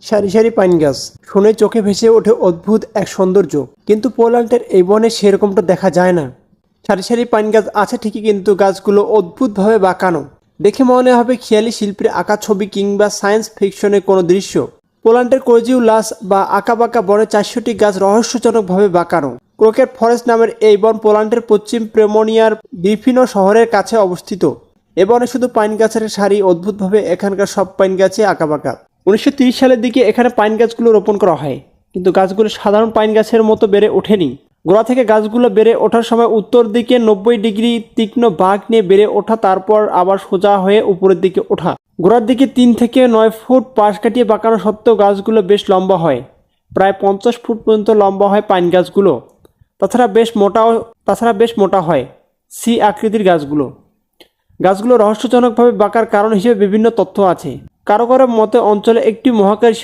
সারি সারি পাইন গাছ শুনে চোখে ভেসে ওঠে অদ্ভুত এক সৌন্দর্য, কিন্তু পোল্যান্ডের এই বনে সেরকমটা দেখা যায় না। সারি সারি পাইন গাছ আছে ঠিকই, কিন্তু গাছগুলো অদ্ভুতভাবে বাঁকানো। দেখে মনে হবে খেয়ালি শিল্পীর আঁকা ছবি কিংবা সায়েন্স ফিকশনের কোনো দৃশ্য। পোল্যান্ডের কোজিউলাস বা আঁকাবাঁকা বনে 400টি গাছ রহস্যজনকভাবে বাঁকানো। ক্রোকেট ফরেস্ট নামের এই বন পোল্যান্ডের পশ্চিম প্রেমোনিয়ার বিভিন্ন শহরের কাছে অবস্থিত। এ বনে শুধু পাইন গাছের সারি, অদ্ভুতভাবে এখানকার সব পাইন গাছে আঁকাবাঁকা। 1930 সালের দিকে এখানে পাইন গাছগুলো রোপণ করা হয়, কিন্তু গাছগুলো সাধারণ পাইন গাছের মতো বেড়ে ওঠেনি। গোড়া থেকে গাছগুলো বেড়ে ওঠার সময় উত্তর দিকে 90 ডিগ্রি তীক্ষ্ণ বাঁক নিয়ে বেড়ে ওঠা, তারপর আবার সোজা হয়ে উপরের দিকে ওঠা। গোড়ার দিকে 3 থেকে 9 ফুট পাশ কাটিয়ে বাঁকানো সত্ত্বেও গাছগুলো বেশ লম্বা হয়, প্রায় 50 ফুট পর্যন্ত লম্বা হয় পাইন গাছগুলো। তাছাড়া বেশ মোটা হয় সি আকৃতির গাছগুলো। গাছগুলো রহস্যজনকভাবে বাঁকার কারণ হিসেবে বিভিন্ন তথ্য আছে। কারো কারো মতে অঞ্চলে একটি মহাকাশীয়